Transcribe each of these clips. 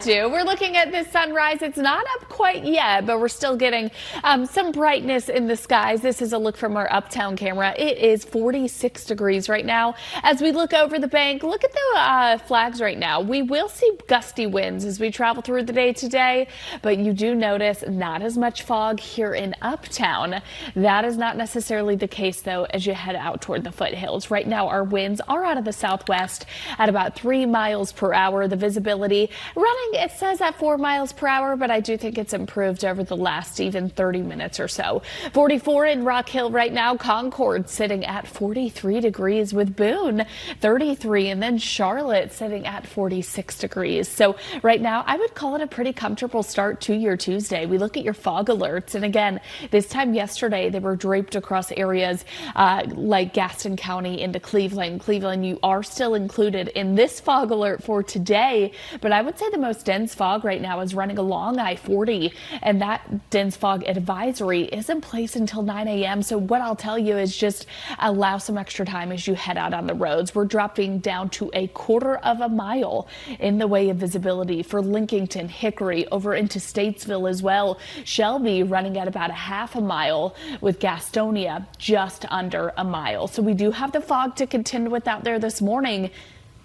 We're looking at this sunrise. It's not up quite yet, but we're still getting some brightness in the skies. This is a look from our uptown camera. It is 46 degrees right now. As we look over the bank, look at the flags right now. We will see gusty winds as we travel through the day today, but you do notice not as much fog here in uptown. That is not necessarily the case, though, as you head out toward the foothills. Right now, our winds are out of the southwest at about 3 miles per hour. The visibility running, it says at 4 miles per hour, but I do think it's improved over the last even 30 minutes or so. 44 in Rock Hill right now. Concord sitting at 43 degrees with Boone 33, and then Charlotte sitting at 46 degrees. So right now I would call it a pretty comfortable start to your Tuesday. We look at your fog alerts, and again, this time yesterday they were draped across areas like Gaston County into Cleveland. Cleveland, you are still included in this fog alert for today, but I would say the most dense fog right now is running along I-40, and that dense fog advisory is in place until 9 a.m. So what I'll tell you is just allow some extra time as you head out on the roads. We're dropping down to a quarter of a mile in the way of visibility for Lincolnton, Hickory, over into Statesville as well. Shelby running at about a half a mile, with Gastonia just under a mile. So we do have the fog to contend with out there this morning,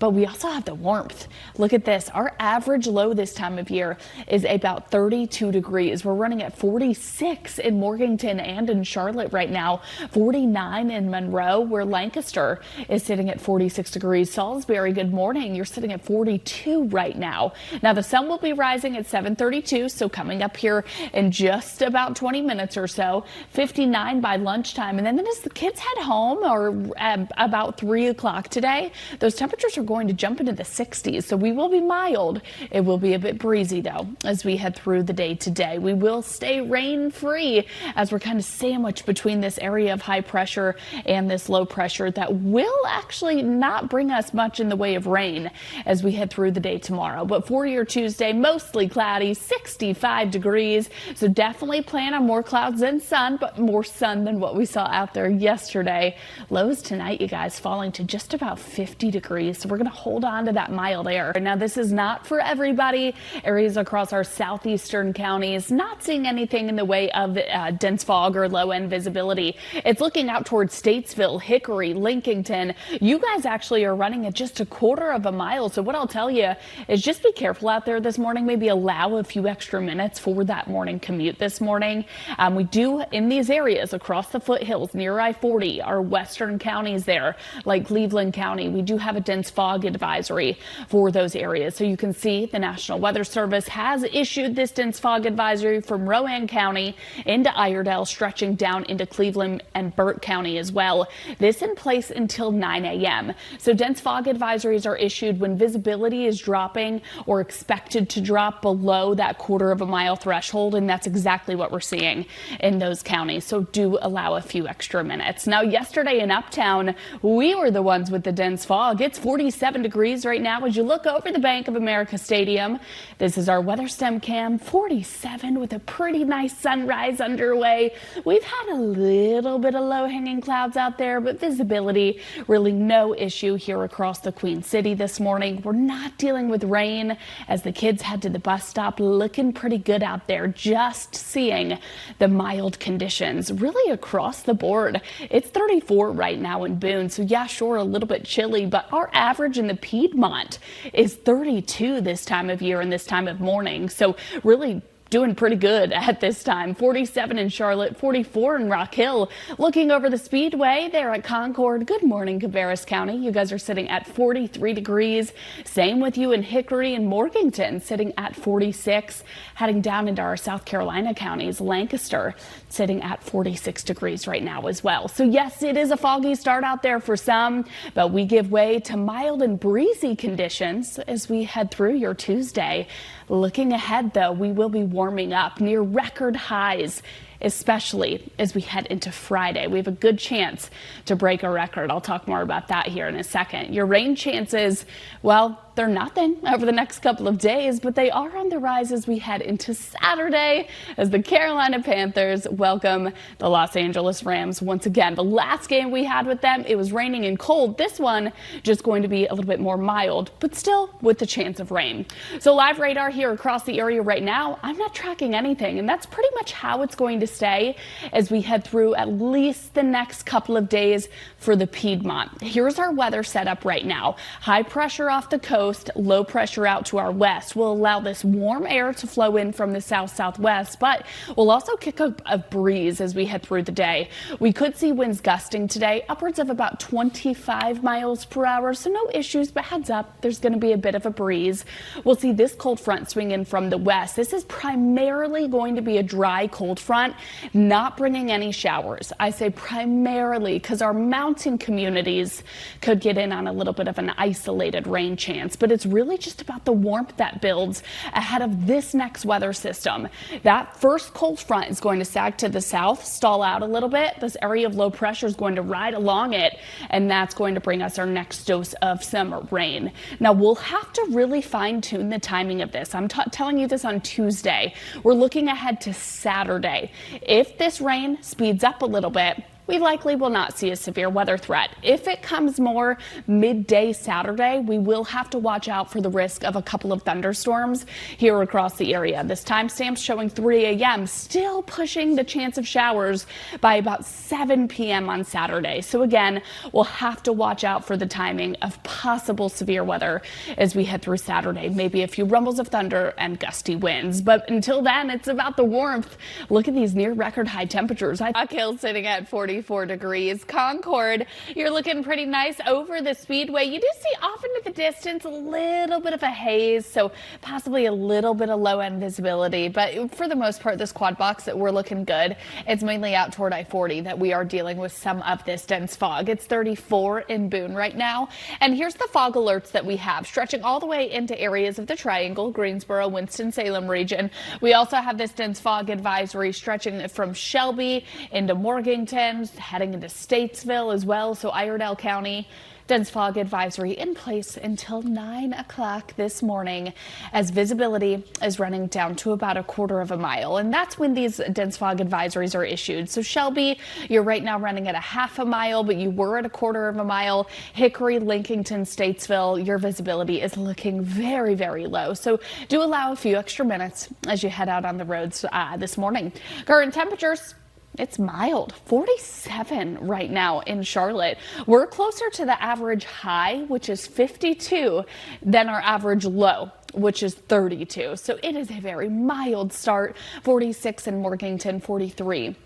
but we also have the warmth. Look at this. Our average low this time of year is about 32 degrees. We're running at 46 in Morganton and in Charlotte right now, 49 in Monroe, where Lancaster is sitting at 46 degrees. Salisbury, good morning. You're sitting at 42 right now. Now the sun will be rising at 7:32, so coming up here in just about 20 minutes or so, 59 by lunchtime. And then as the kids head home, or about 3 o'clock today, those temperatures are going to jump into the 60s, so we will be mild. It will be a bit breezy, though, as we head through the day today. We will stay rain-free as we're kind of sandwiched between this area of high pressure and this low pressure that will actually not bring us much in the way of rain as we head through the day tomorrow. But for your Tuesday, mostly cloudy, 65 degrees, so definitely plan on more clouds than sun, but more sun than what we saw out there yesterday. Lows tonight, you guys, falling to just about 50 degrees. So we're going to hold on to that mild air. Now, this is not for everybody. Areas across our southeastern counties not seeing anything in the way of dense fog or low end visibility. It's looking out towards Statesville, Hickory, Lincolnton. You guys actually are running at just a quarter of a mile. So what I'll tell you is just be careful out there this morning. Maybe allow a few extra minutes for that morning commute this morning. We do in these areas across the foothills near I-40, our western counties there, like Cleveland County, we do have a dense fog advisory for those areas. So you can see the National Weather Service has issued this dense fog advisory from Rowan County into Iredell, stretching down into Cleveland and Burt County as well. This in place until 9 a.m. So dense fog advisories are issued when visibility is dropping or expected to drop below that quarter of a mile threshold, and that's exactly what we're seeing in those counties. So do allow a few extra minutes. Now, yesterday in Uptown, we were the ones with the dense fog. It's 47 degrees right now as you look over the Bank of America Stadium. This is our weather stem cam. 47 with a pretty nice sunrise underway. We've had a little bit of low hanging clouds out there, but visibility really no issue here across the Queen City this morning. We're not dealing with rain as the kids head to the bus stop. Looking pretty good out there. Just seeing the mild conditions really across the board. It's 34 right now in Boone, so yeah, sure, a little bit chilly, but our average in the Piedmont is 32 this time of year and this time of morning. So really doing pretty good at this time. 47 in Charlotte, 44 in Rock Hill. Looking over the speedway there at Concord. Good morning, Cabarrus County. You guys are sitting at 43 degrees. Same with you in Hickory and Morganton, sitting at 46. Heading down into our South Carolina counties, Lancaster sitting at 46 degrees right now as well. So yes, it is a foggy start out there for some, but we give way to mild and breezy conditions as we head through your Tuesday. Looking ahead, though, we will be warming up near record highs especially as we head into Friday. We have a good chance to break a record. I'll talk more about that here in a second. Your rain chances, well, they're nothing over the next couple of days, but they are on the rise as we head into Saturday as the Carolina Panthers welcome the Los Angeles Rams once again. The last game we had with them, it was raining and cold. This one just going to be a little bit more mild, but still with the chance of rain. So live radar here across the area right now, I'm not tracking anything, and that's pretty much how it's going to stay as we head through at least the next couple of days for the Piedmont. Here's our weather setup right now. High pressure off the coast. Low pressure out to our west will allow this warm air to flow in from the south-southwest, but we'll also kick up a breeze as we head through the day. We could see winds gusting today upwards of about 25 miles per hour, so no issues, but heads up, there's going to be a bit of a breeze. We'll see this cold front swing in from the west. This is primarily going to be a dry cold front, not bringing any showers. I say primarily because our mountain communities could get in on a little bit of an isolated rain chance. But it's really just about the warmth that builds ahead of this next weather system. That first cold front is going to sag to the south, stall out a little bit. This area of low pressure is going to ride along it, and that's going to bring us our next dose of some rain. Now, we'll have to really fine-tune the timing of this. I'm telling you this on Tuesday. We're looking ahead to Saturday. If this rain speeds up a little bit, we likely will not see a severe weather threat. If it comes more midday Saturday, we will have to watch out for the risk of a couple of thunderstorms here across the area. This timestamp showing 3 a.m. still pushing the chance of showers by about 7 p.m. on Saturday. So again, we'll have to watch out for the timing of possible severe weather as we head through Saturday. Maybe a few rumbles of thunder and gusty winds. But until then, it's about the warmth. Look at these near record high temperatures. Rock Hill sitting at 44 degrees. Concord, you're looking pretty nice over the speedway. You do see off into the distance a little bit of a haze, so possibly a little bit of low end visibility. But for the most part, this quad box, we're looking good. It's mainly out toward I-40 that we are dealing with some of this dense fog. It's 34 in Boone right now. And here's the fog alerts that we have stretching all the way into areas of the Triangle, Greensboro, Winston-Salem region. We also have this dense fog advisory stretching from Shelby into Morganton, heading into Statesville as well, so Iredell County. Dense fog advisory in place until 9 o'clock this morning as visibility is running down to about 1/4 of a mile. And that's when these dense fog advisories are issued. So Shelby, you're right now running at 1/2 mile, but you were at 1/4 of a mile. Hickory, Lincolnton, Statesville, your visibility is looking very, very low. So do allow a few extra minutes as you head out on the roads this morning. Current temperatures, it's mild, 47 right now in Charlotte. We're closer to the average high, which is 52, than our average low, which is 32. So it is a very mild start. 46 in Morganton, 43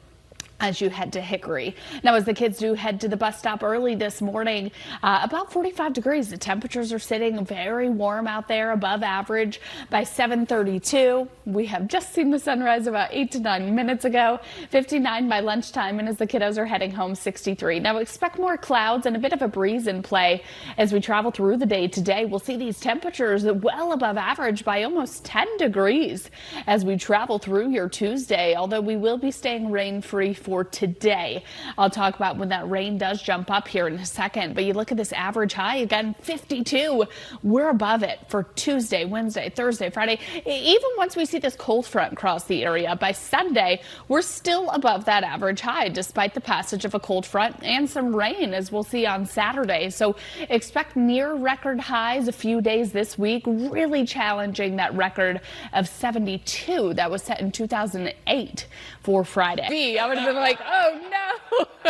as you head to Hickory. Now, as the kids do head to the bus stop early this morning, about 45 degrees. The temperatures are sitting very warm out there, above average by 7:32. We have just seen the sunrise about 8 to 9 minutes ago, 59 by lunchtime, and as the kiddos are heading home, 63. Now, expect more clouds and a bit of a breeze in play as we travel through the day today. We'll see these temperatures well above average by almost 10 degrees as we travel through your Tuesday, although we will be staying rain-free for today. I'll talk about when that rain does jump up here in a second, but you look at this average high again, 52. We're above it for Tuesday, Wednesday, Thursday, Friday. Even once we see this cold front cross the area by Sunday, we're still above that average high despite the passage of a cold front and some rain, as we'll see on Saturday. So expect near record highs a few days this week, really challenging that record of 72 that was set in 2008 for Friday. I would have been like, oh no.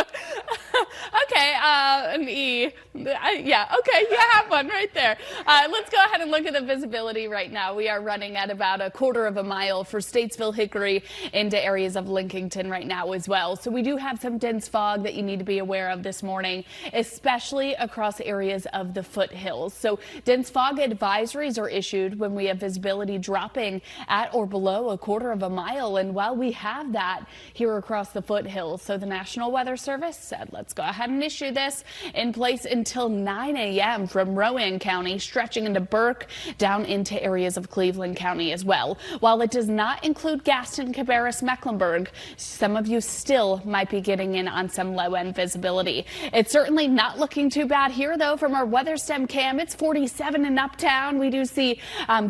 Okay, an E. Yeah, okay, you have one right there. Let's go ahead and look at the visibility right now. We are running at about 1/4 of a mile for Statesville, Hickory, into areas of Lincolnton right now as well. So we do have some dense fog that you need to be aware of this morning, especially across areas of the foothills. So dense fog advisories are issued when we have visibility dropping at or below 1/4 of a mile. And while we have that here across the foothills, so the National Weather Service said, let's Let's go ahead and issue this in place until 9 a.m. from Rowan County, stretching into Burke, down into areas of Cleveland County as well. While it does not include Gaston, Cabarrus, Mecklenburg, some of you still might be getting in on some low end visibility. It's certainly not looking too bad here, though, from our weather stem cam. It's 47 in Uptown. We do see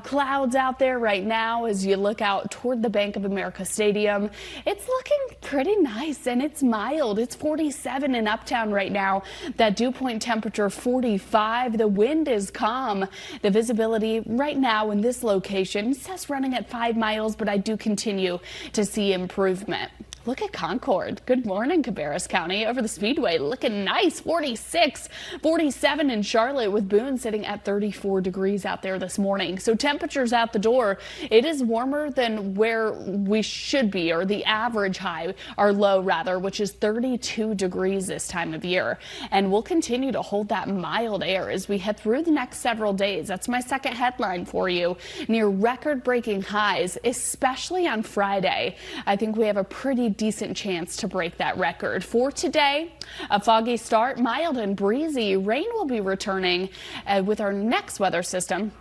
clouds out there right now as you look out toward the Bank of America Stadium. It's looking pretty nice and it's mild. It's 47 in Uptown right now. That dew point temperature 45. The wind is calm. The visibility right now in this location says running at 5 miles, but I do continue to see improvement. Look at Concord. Good morning, Cabarrus County. Over the Speedway, looking nice. 46, 47 in Charlotte, with Boone sitting at 34 degrees out there this morning. So temperatures out the door. It is warmer than where we should be, or the average high, or low rather, which is 32 degrees this time of year. And we'll continue to hold that mild air as we head through the next several days. That's my second headline for you. Near record-breaking highs, especially on Friday. I think we have a pretty decent chance to break that record. For today, a foggy start, mild and breezy. Rain will be returning with our next weather system.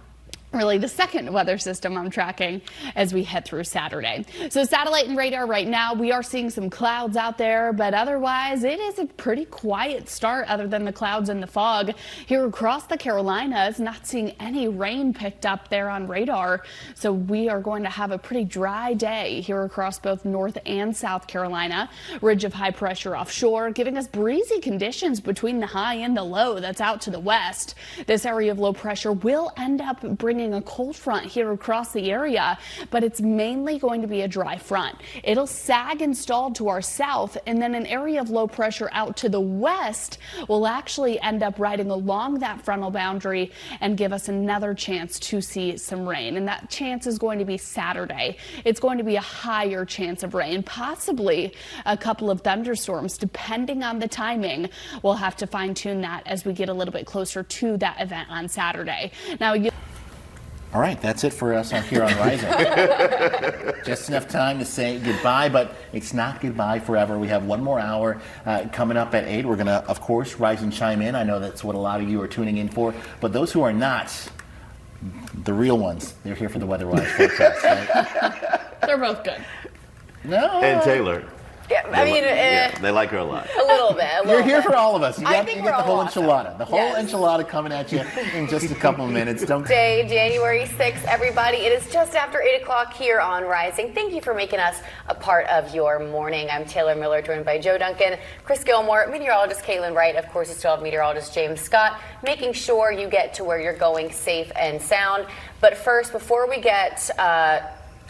Really the second weather system I'm tracking as we head through Saturday. So satellite and radar right now, we are seeing some clouds out there, but otherwise it is a pretty quiet start other than the clouds and the fog. Here across the Carolinas, not seeing any rain picked up there on radar. So we are going to have a pretty dry day here across both North and South Carolina. Ridge of high pressure offshore, giving us breezy conditions between the high and the low that's out to the west. This area of low pressure will end up bringing a cold front here across the area, but it's mainly going to be a dry front. It'll sag and stall to our south, and then an area of low pressure out to the west will actually end up riding along that frontal boundary and give us another chance to see some rain. And that chance is going to be Saturday. It's going to be a higher chance of rain, possibly a couple of thunderstorms, depending on the timing. We'll have to fine tune that as we get a little bit closer to that event on Saturday. Now, all right, that's it for us here on Rising. Just enough time to say goodbye, but it's not goodbye forever. We have one more hour coming up at 8. We're going to, of course, rise and chime in. I know that's what a lot of you are tuning in for. But those who are not, the real ones, they're here for the WeatherWise forecast, right? they're both good. No. And Taylor. Yeah, I mean, they like her a lot. a little bit. You're here for all of us. You I get, think you we're get the all whole awesome. enchilada. The whole Yes. enchilada coming at you in just a couple of minutes. Day, January 6th, everybody. It is just after 8 o'clock here on Rising. Thank you for making us a part of your morning. I'm Taylor Miller, joined by Joe Duncan, Chris Gilmore, meteorologist Kaitlin Wright. Of course, you still have meteorologist James Scott, making sure you get to where you're going safe and sound. But first, before we get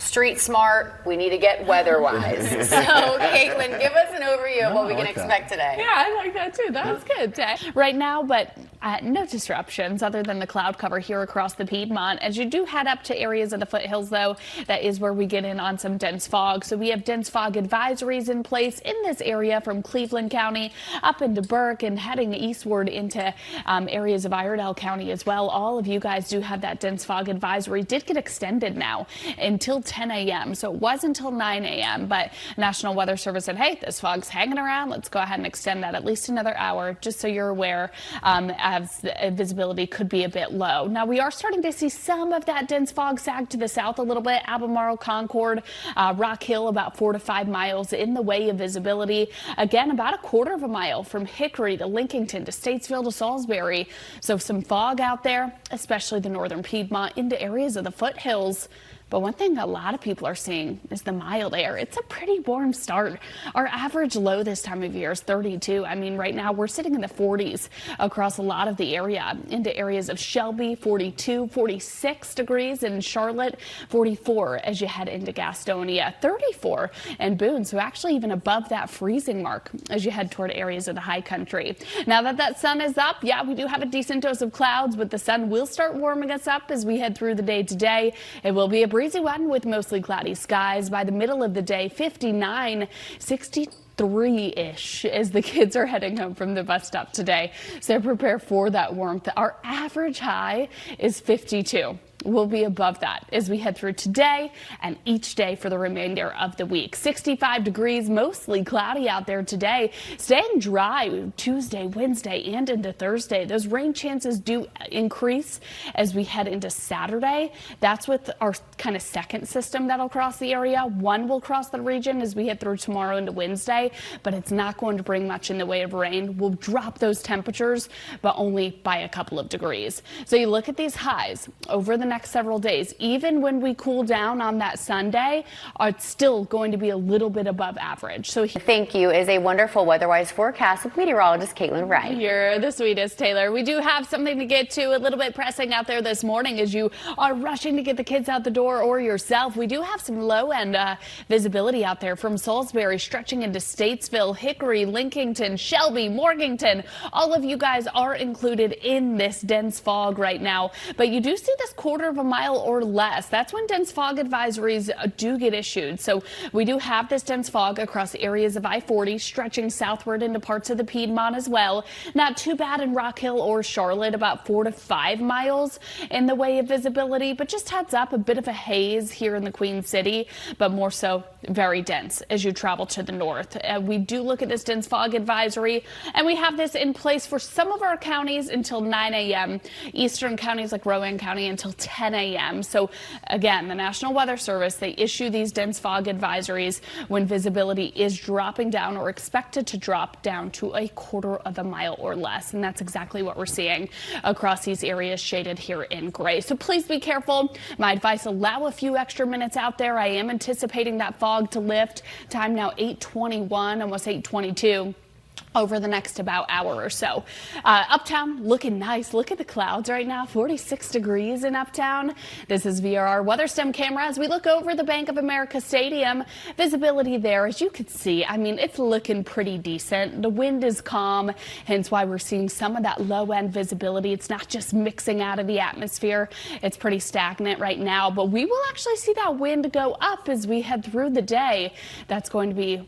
street smart, we need to get weather-wise. So, Kaitlin, give us an overview of what we can expect today. Yeah, I like that too. That was good. Right now, but no disruptions other than the cloud cover here across the Piedmont. As you do head up to areas of the foothills, though, that is where we get in on some dense fog. So we have dense fog advisories in place in this area from Cleveland County up into Burke and heading eastward into areas of Iredell County as well. All of you guys do have that dense fog advisory. Did get extended now until 10 a.m. So it was until 9 a.m. But National Weather Service said, hey, this fog's hanging around. Let's go ahead and extend that at least another hour, just so you're aware, as the visibility could be a bit low. Now, we are starting to see some of that dense fog sag to the south a little bit. Albemarle, Concord, Rock Hill, about 4 to 5 miles in the way of visibility. Again, about a quarter of a mile from Hickory to Lincolnton to Statesville to Salisbury. So some fog out there, especially the northern Piedmont into areas of the foothills. But one thing a lot of people are seeing is the mild air. It's a pretty warm start. Our average low this time of year is 32. I mean, right now we're sitting in the 40s across a lot of the area, into areas of Shelby, 42, 46 degrees in Charlotte, 44 as you head into Gastonia, 34 and Boone. So actually even above that freezing mark as you head toward areas of the high country. Now that sun is up, yeah, we do have a decent dose of clouds, but the sun will start warming us up as we head through the day today. It will be a breezy one with mostly cloudy skies. By the middle of the day, 59, 63-ish as the kids are heading home from the bus stop today. So prepare for that warmth. Our average high is 52. will be above that as we head through today and each day for the remainder of the week. 65 degrees, mostly cloudy out there today. Staying dry Tuesday, Wednesday, and into Thursday. Those rain chances do increase as we head into Saturday. That's with our kind of second system that'll cross the area. One will cross the region as we head through tomorrow into Wednesday, but it's not going to bring much in the way of rain. We'll drop those temperatures, but only by a couple of degrees. So you look at these highs over the next several days. Even when we cool down on that Sunday, it's still going to be a little bit above average. So thank you. Is a wonderful weather-wise forecast with meteorologist Kaitlin Wright. You're the sweetest, Taylor. We do have something to get to, a little bit pressing out there this morning as you are rushing to get the kids out the door or yourself. We do have some low-end visibility out there from Salisbury stretching into Statesville, Hickory, Lincolnton, Shelby, Morganton. All of you guys are included in this dense fog right now, but you do see this quarter of a mile or less. That's when dense fog advisories do get issued. So we do have this dense fog across areas of I-40 stretching southward into parts of the Piedmont as well. Not too bad in Rock Hill or Charlotte, about 4 to 5 miles in the way of visibility, but just heads up, a bit of a haze here in the Queen City, but more so very dense as you travel to the north. We do look at this dense fog advisory, and we have this in place for some of our counties until 9 a.m. Eastern counties like Rowan County until 10 a.m. So again, the National Weather Service, they issue these dense fog advisories when visibility is dropping down or expected to drop down to a quarter of a mile or less. And that's exactly what we're seeing across these areas shaded here in gray. So please be careful. My advice, allow a few extra minutes out there. I am anticipating that fog to lift. Time now 8:21, almost 8:22. Over the next about hour or so. Uptown looking nice. Look at the clouds right now, 46 degrees in Uptown. This is VRR Weather Stem camera as we look over the Bank of America Stadium. Visibility there, as you can see, I mean, it's looking pretty decent. The wind is calm, hence why we're seeing some of that low end visibility. It's not just mixing out of the atmosphere. It's pretty stagnant right now, but we will actually see that wind go up as we head through the day. That's going to be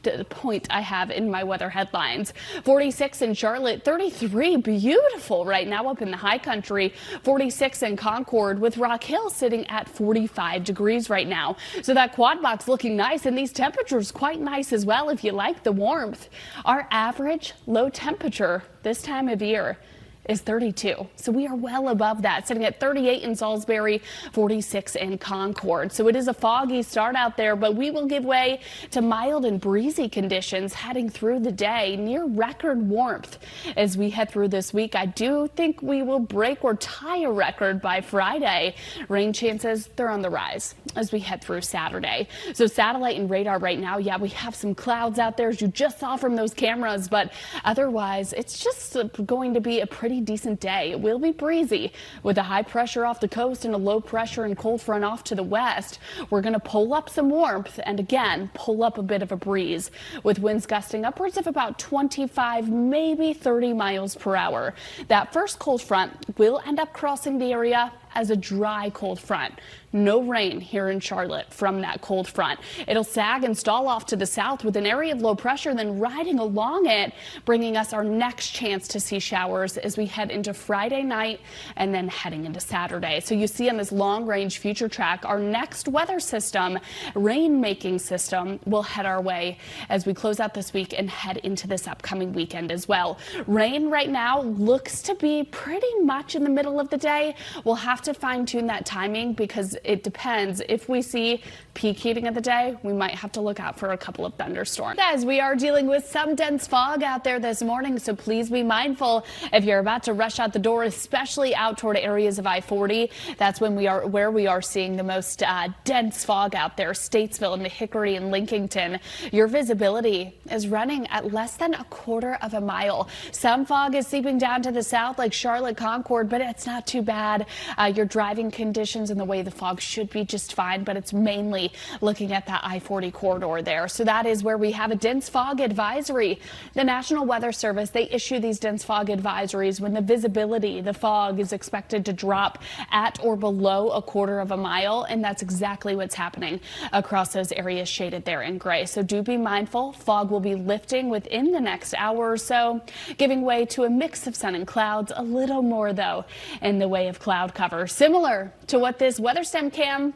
the point I have in my weather headlines. 46 in Charlotte, 33 beautiful right now up in the high country, 46 in Concord with Rock Hill sitting at 45 degrees right now. So that quad box looking nice, and these temperatures quite nice as well if you like the warmth. Our average low temperature this time of year is 32. So we are well above that, sitting at 38 in Salisbury, 46 in Concord. So it is a foggy start out there, but we will give way to mild and breezy conditions heading through the day, near record warmth as we head through this week. I do think we will break or tie a record by Friday. Rain chances, they're on the rise as we head through Saturday. So satellite and radar right now, yeah, we have some clouds out there as you just saw from those cameras, but otherwise it's just going to be a pretty decent day. It will be breezy with a high pressure off the coast and a low pressure and cold front off to the west. We're going to pull up some warmth and again pull up a bit of a breeze with winds gusting upwards of about 25, maybe 30 miles per hour. That first cold front will end up crossing the area as a dry cold front. No rain here in Charlotte from that cold front. It'll sag and stall off to the south with an area of low pressure, then riding along it, bringing us our next chance to see showers as we head into Friday night and then heading into Saturday. So you see on this long range future track, our next weather system, rain making system, will head our way as we close out this week and head into this upcoming weekend as well. Rain right now looks to be pretty much in the middle of the day. We'll have to fine tune that timing because it depends. If we see peak heating of the day, we might have to look out for a couple of thunderstorms. Guys, we are dealing with some dense fog out there this morning, so please be mindful if you're about to rush out the door, especially out toward areas of I-40. That's when where we are seeing the most dense fog out there, Statesville and the Hickory and Lincolnton. Your visibility is running at less than a quarter of a mile. Some fog is seeping down to the south like Charlotte, Concord, but it's not too bad. Your driving conditions and the way the fog should be just fine, but it's mainly looking at that I-40 corridor there. So that is where we have a dense fog advisory. The National Weather Service, they issue these dense fog advisories when the visibility, the fog, is expected to drop at or below a quarter of a mile, and that's exactly what's happening across those areas shaded there in gray. So do be mindful. Fog will be lifting within the next hour or so, giving way to a mix of sun and clouds, a little more though in the way of cloud cover. weather, similar to what this weather stem cam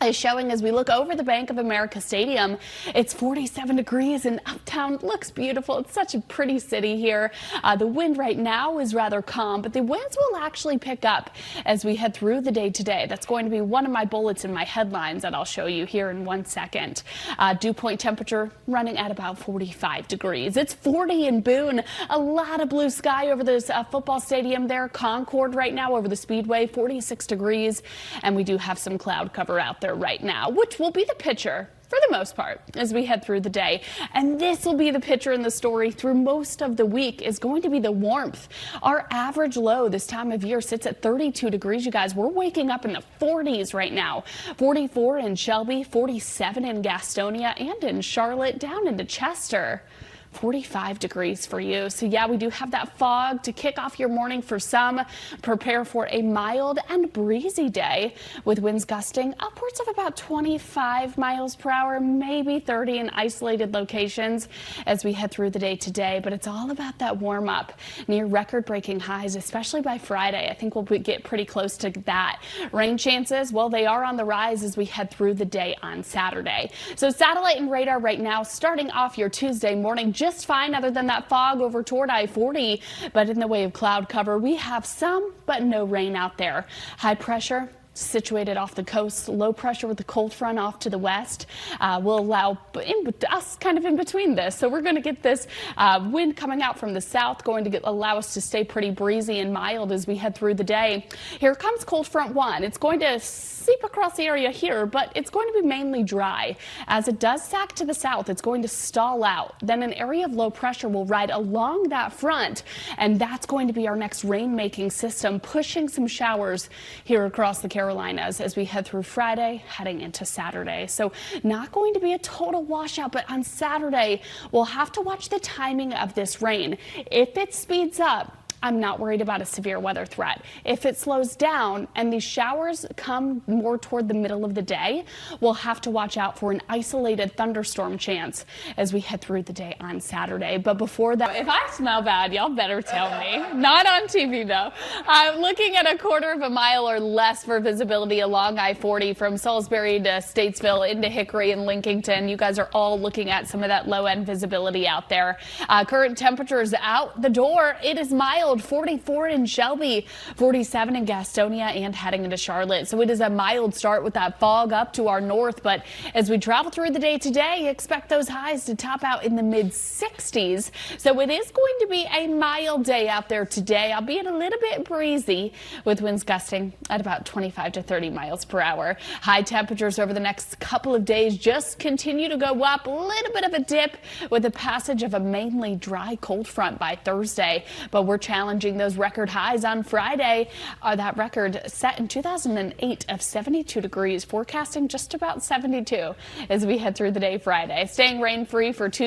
is showing as we look over the Bank of America Stadium. It's 47 degrees and uptown looks beautiful. It's such a pretty city here. The wind right now is rather calm, but the winds will actually pick up as we head through the day today. That's going to be one of my bullets in my headlines that I'll show you here in 1 second. Dew point temperature running at about 45 degrees. It's 40 in Boone. A lot of blue sky over this football stadium there. Concord right now over the Speedway, 46 degrees. And we do have some cloud cover out there right now, which will be the picture for the most part as we head through the day. And this will be the picture in the story through most of the week is going to be the warmth. Our average low this time of year sits at 32 degrees. You guys, we're waking up in the 40s right now. 44 in Shelby, 47 in Gastonia, and in Charlotte, down into Chester. 45 degrees for you. So yeah, we do have that fog to kick off your morning for some. Prepare for a mild and breezy day with winds gusting upwards of about 25 miles per hour, maybe 30 in isolated locations as we head through the day today. But it's all about that warm up near record breaking highs, especially by Friday. I think we'll get pretty close to that. Rain chances, well, they are on the rise as we head through the day on Saturday. So satellite and radar right now starting off your Tuesday morning just fine other than that fog over toward I-40, but in the way of cloud cover, we have some, but no rain out there. High pressure situated off the coast, low pressure with the cold front off to the west will allow us kind of in between this. So we're going to get this wind coming out from the south, going to allow us to stay pretty breezy and mild as we head through the day. Here comes cold front 1. It's going to seep across the area here, but it's going to be mainly dry. As it does sack to the south, it's going to stall out. Then an area of low pressure will ride along that front, and that's going to be our next rain-making system, pushing some showers here across the Carolinas as we head through Friday, heading into Saturday. So not going to be a total washout, but on Saturday, we'll have to watch the timing of this rain. If it speeds up, I'm not worried about a severe weather threat. If it slows down and these showers come more toward the middle of the day, we'll have to watch out for an isolated thunderstorm chance as we head through the day on Saturday. But before that, if I smell bad, y'all better tell me. Not on TV though. I'm looking at a quarter of a mile or less for visibility along I-40 from Salisbury to Statesville into Hickory and Lincolnton. You guys are all looking at some of that low end visibility out there. Current temperatures out the door. It is mild. 44 in Shelby, 47 in Gastonia, and heading into Charlotte. So it is a mild start with that fog up to our north. But as we travel through the day today, expect those highs to top out in the mid 60s. So it is going to be a mild day out there today, albeit a little bit breezy with winds gusting at about 25 to 30 miles per hour. High temperatures over the next couple of days just continue to go up. A little bit of a dip with the passage of a mainly dry cold front by Thursday. But we're challenging those record highs on Friday. That record set in 2008 of 72 degrees, forecasting just about 72 as we head through the day Friday. Staying rain free for Tuesday.